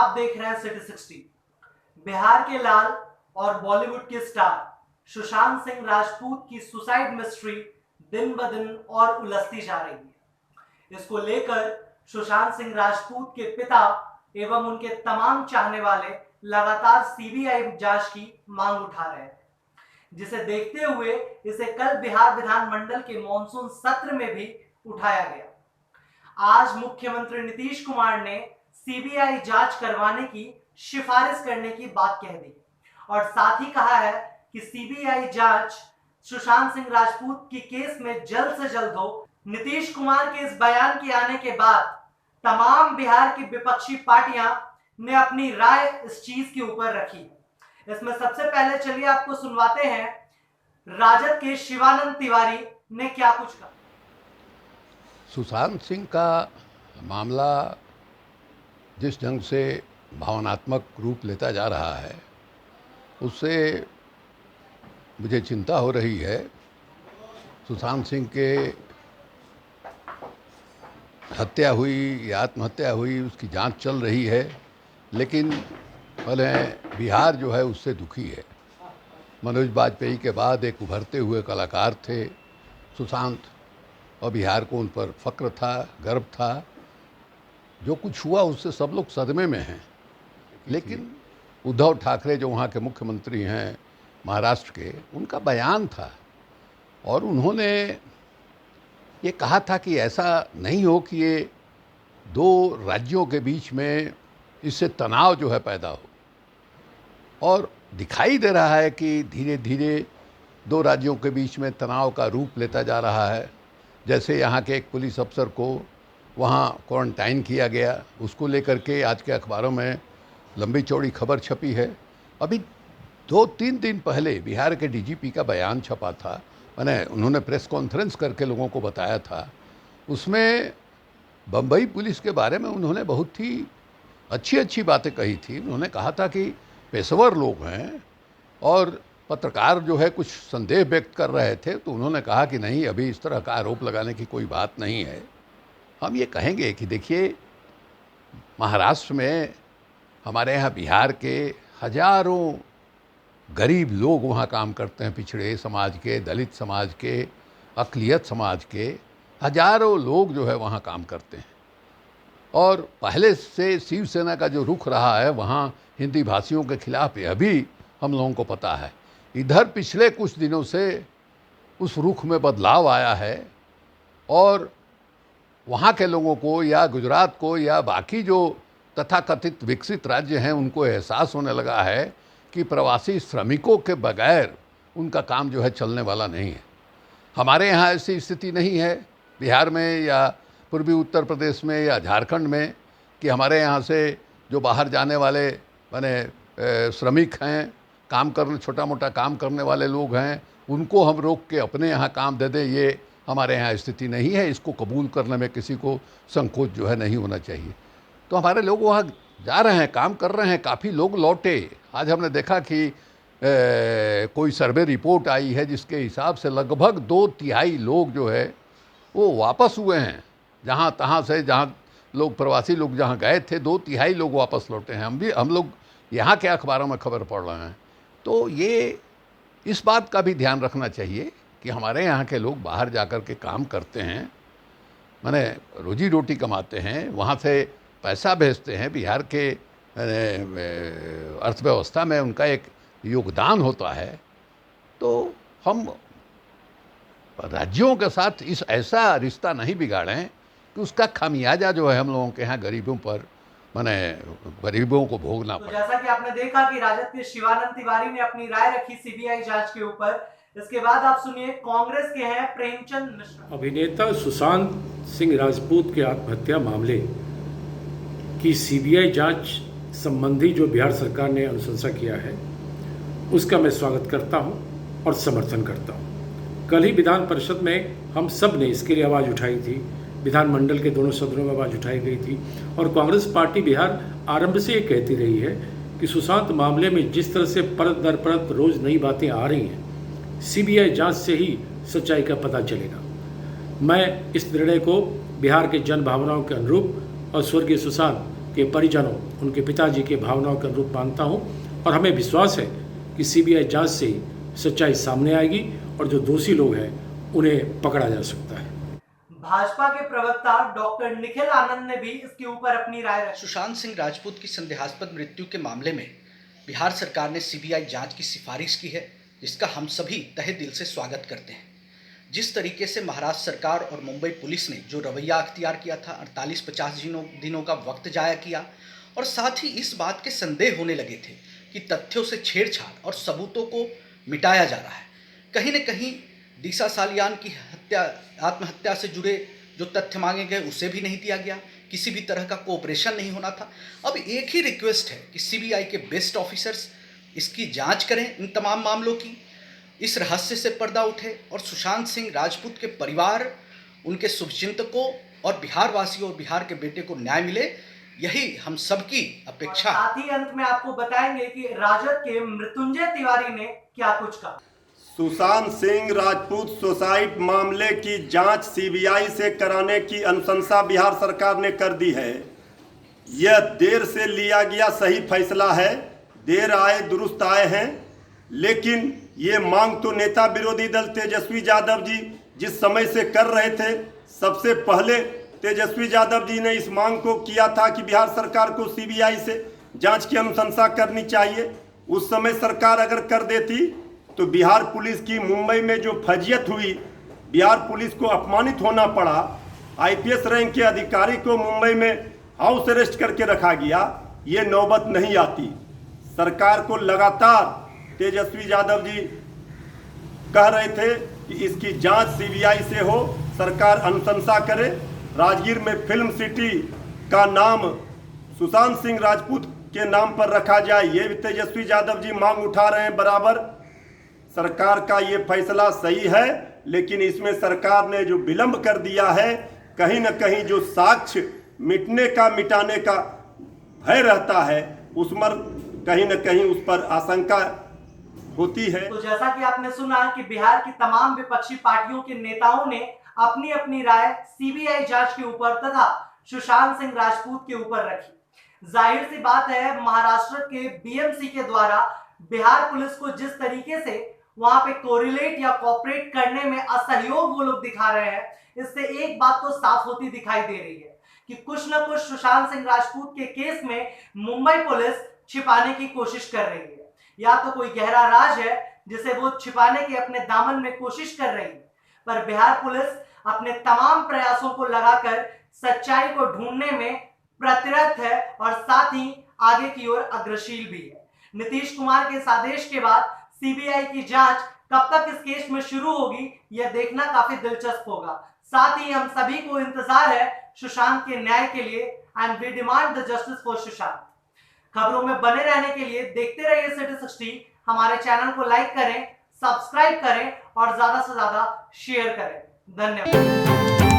आप देख रहे हैं सिटी 60। बिहार के लाल और बॉलीवुड के स्टार सुशांत सिंह राजपूत की सुसाइड मिस्ट्री दिन ब दिन और उलझती जा रही है। इसको लेकर सुशांत सिंह राजपूत के पिता एवं उनके तमाम चाहने वाले लगातार सीबीआई जांच की मांग उठा रहे हैं, जिसे देखते हुए इसे कल बिहार विधानमंडल के मानसून सत्र में भी उठाया गया। आज मुख्यमंत्री नीतीश कुमार ने सीबीआई जांच करवाने की सिफारिश करने की बात कह दी और साथ ही कहा है कि सीबीआई जांच सुशांत सिंह राजपूत की केस में जल्द से जल्द हो। नीतीश कुमार के इस बयान के आने के बाद तमाम बिहार की विपक्षी पार्टियां ने अपनी राय इस चीज के ऊपर रखी। इसमें सबसे पहले चलिए आपको सुनवाते हैं राजद के शिवानंद तिवारी ने क्या कुछ कहा। सुशांत सिंह का मामला जिस ढंग से भावनात्मक रूप लेता जा रहा है, उससे मुझे चिंता हो रही है। सुशांत सिंह के हत्या हुई या आत्महत्या हुई, उसकी जांच चल रही है, लेकिन पहले बिहार जो है उससे दुखी है। मनोज बाजपेयी के बाद एक उभरते हुए कलाकार थे सुशांत, और बिहार को उन पर फक्र था, गर्व था। जो कुछ हुआ उससे सब लोग सदमे में हैं। लेकिन उद्धव ठाकरे जो वहाँ के मुख्यमंत्री हैं महाराष्ट्र के, उनका बयान था और उन्होंने ये कहा था कि ऐसा नहीं हो कि ये दो राज्यों के बीच में इससे तनाव जो है पैदा हो। और दिखाई दे रहा है कि धीरे धीरे दो राज्यों के बीच में तनाव का रूप लेता जा रहा है। जैसे यहाँ के एक पुलिस अफसर को वहाँ क्वारंटाइन किया गया, उसको लेकर के आज के अखबारों में लंबी चौड़ी खबर छपी है। अभी 2-3 दिन पहले बिहार के डीजीपी का बयान छपा था, मैंने उन्होंने प्रेस कॉन्फ्रेंस करके लोगों को बताया था। उसमें बम्बई पुलिस के बारे में उन्होंने बहुत ही अच्छी बातें कही थी। उन्होंने कहा था कि पेशेवर लोग हैं, और पत्रकार जो है कुछ संदेह व्यक्त कर रहे थे, तो उन्होंने कहा कि नहीं, अभी इस तरह का आरोप लगाने की कोई बात नहीं है। हम ये कहेंगे कि देखिए, महाराष्ट्र में हमारे यहाँ बिहार के हजारों गरीब लोग वहाँ काम करते हैं, पिछड़े समाज के, दलित समाज के, अक़लियत समाज के हजारों लोग जो है वहाँ काम करते हैं। और पहले से शिवसेना का जो रुख रहा है वहाँ हिंदी भाषियों के खिलाफ, यह भी हम लोगों को पता है। इधर पिछले कुछ दिनों से उस रुख में बदलाव आया है, और वहाँ के लोगों को या गुजरात को या बाकी जो तथाकथित विकसित राज्य हैं, उनको एहसास होने लगा है कि प्रवासी श्रमिकों के बगैर उनका काम जो है चलने वाला नहीं है। हमारे यहाँ ऐसी स्थिति नहीं है बिहार में या पूर्वी उत्तर प्रदेश में या झारखंड में कि हमारे यहाँ से जो बाहर जाने वाले माने श्रमिक हैं, काम करने, छोटा मोटा काम करने वाले लोग हैं, उनको हम रोक के अपने यहाँ काम दे दें, ये हमारे यहाँ स्थिति नहीं है। इसको कबूल करने में किसी को संकोच जो है नहीं होना चाहिए। तो हमारे लोग वहाँ जा रहे हैं, काम कर रहे हैं, काफ़ी लोग लौटे। आज हमने देखा कि कोई सर्वे रिपोर्ट आई है जिसके हिसाब से लगभग 2/3 लोग जो है वो वापस हुए हैं। जहाँ तहाँ से, जहाँ लोग प्रवासी लोग जहाँ गए थे, 2/3 लोग वापस लौटे हैं। हम लोग यहाँ के अखबारों में खबर पढ़ रहे हैं। तो ये इस बात का भी ध्यान रखना चाहिए कि हमारे यहाँ के लोग बाहर जाकर के काम करते हैं, माने रोजी रोटी कमाते हैं, वहाँ से पैसा भेजते हैं। बिहार के अर्थव्यवस्था में उनका एक योगदान होता है। तो हम राज्यों के साथ इस ऐसा रिश्ता नहीं बिगाड़ें कि उसका खामियाजा जो है हम लोगों के यहाँ गरीबों पर, माने गरीबों को भोगना पड़े। जैसा कि आपने देखा कि राजद के शिवानंद तिवारी ने अपनी राय रखी सीबीआई जांच के ऊपर। इसके बाद आप सुनिए कांग्रेस के हैं प्रेमचंद मिश्रा। अभिनेता सुशांत सिंह राजपूत के आत्महत्या मामले की सीबीआई जांच संबंधी जो बिहार सरकार ने अनुशंसा किया है, उसका मैं स्वागत करता हूं और समर्थन करता हूं। कल ही विधान परिषद में हम सब ने इसके लिए आवाज़ उठाई थी, विधानमंडल के दोनों सदनों में आवाज़ उठाई गई थी। और कांग्रेस पार्टी बिहार आरंभ से ये कहती रही है कि सुशांत मामले में जिस तरह से परत दर परत रोज़ नई बातें आ रही हैं, सीबीआई जांच से ही सच्चाई का पता चलेगा। मैं इस निर्णय को बिहार के जन भावनाओं के अनुरूप और स्वर्गीय सुशांत के परिजनों, उनके पिताजी के भावनाओं के अनुरूप मानता हूँ और हमें विश्वास है कि सीबीआई जांच से सच्चाई सामने आएगी और जो दोषी लोग हैं उन्हें पकड़ा जा सकता है। भाजपा के प्रवक्ता डॉक्टर निखिल आनंद ने भी इसके ऊपर अपनी राय रखी। सुशांत सिंह राजपूत की संदेहास्पद मृत्यु के मामले में बिहार सरकार ने सीबीआई जांच की सिफारिश की है, जिसका हम सभी तहे दिल से स्वागत करते हैं। जिस तरीके से महाराष्ट्र सरकार और मुंबई पुलिस ने जो रवैया अख्तियार किया था, 48-50 दिनों का वक्त जाया किया और साथ ही इस बात के संदेह होने लगे थे कि तथ्यों से छेड़छाड़ और सबूतों को मिटाया जा रहा है। कहीं न कहीं दिशा सालियान की आत्महत्या से जुड़े जो तथ्य मांगे गए उसे भी नहीं दिया गया, किसी भी तरह का कोऑपरेशन नहीं होना था। अब एक ही रिक्वेस्ट है कि सीबीआई के बेस्ट ऑफिसर्स इसकी जांच करें, इन तमाम मामलों की, इस रहस्य से पर्दा उठे और सुशांत सिंह राजपूत के परिवार, उनके शुभचिंतकों और बिहार वासियों और बिहार के बेटे को न्याय मिले, यही हम सबकी अपेक्षा। साथ ही अंत में आपको बताएंगे कि राजद के मृत्युंजय तिवारी ने क्या कुछ कहा। सुशांत सिंह राजपूत सुसाइड मामले की जांच सीबीआई से कराने की अनुशंसा बिहार सरकार ने कर दी है। यह देर से लिया गया सही फैसला है, देर आए दुरुस्त आए हैं, लेकिन ये मांग तो नेता विरोधी दल तेजस्वी यादव जी जिस समय से कर रहे थे, सबसे पहले तेजस्वी यादव जी ने इस मांग को किया था कि बिहार सरकार को सीबीआई से जांच की अनुशंसा करनी चाहिए। उस समय सरकार अगर कर देती तो बिहार पुलिस की मुंबई में जो फजियत हुई, बिहार पुलिस को अपमानित होना पड़ा, आईपीएस रैंक के अधिकारी को मुंबई में हाउस अरेस्ट करके रखा गया, ये नौबत नहीं आती। सरकार को लगातार तेजस्वी यादव जी कह रहे थे कि इसकी जांच सीबीआई से हो, सरकार अनुशंसा करे, राजगीर में फिल्म सिटी का नाम सुशांत सिंह राजपूत के नाम पर रखा जाए, ये भी तेजस्वी यादव जी मांग उठा रहे हैं बराबर। सरकार का ये फैसला सही है, लेकिन इसमें सरकार ने जो विलंब कर दिया है, कहीं न कहीं जो साक्ष्य मिटने का मिटाने का भय रहता है, उस पर कहीं न कहीं उस पर आशंका होती है। तो जैसा कि आपने सुना कि बिहार की तमाम विपक्षी पार्टियों के नेताओं ने अपनी अपनी राय सीबीआई जांच के ऊपर तथा सुशांत सिंह राजपूत के ऊपर रखी। जाहिर सी बात है, महाराष्ट्र के बीएमसी के द्वारा बिहार पुलिस को जिस तरीके से वहां पे कोरिलेट या कोऑपरेट करने में असहयोग वो लोग दिखा रहे हैं, इससे एक बात तो साफ होती दिखाई दे रही है कि कुछ न कुछ सुशांत सिंह राजपूत के केस में मुंबई पुलिस छिपाने की कोशिश कर रही है। या तो कोई गहरा राज है जिसे वो छिपाने की अपने दामन में कोशिश कर रही है, पर बिहार पुलिस अपने तमाम प्रयासों को लगाकर सच्चाई को ढूंढने में प्रतिरत है और साथ ही आगे की ओर अग्रसर भी है। नीतीश कुमार के इस आदेश के बाद सीबीआई की जांच कब तक इस केस में शुरू होगी, यह देखना काफी दिलचस्प होगा। साथ ही हम सभी को इंतजार है सुशांत के न्याय के लिए and we demand the justice for Sushant. खबरों में बने रहने के लिए देखते रहिए सिटी 60। हमारे चैनल को लाइक करें, सब्सक्राइब करें और ज्यादा से ज्यादा शेयर करें। धन्यवाद।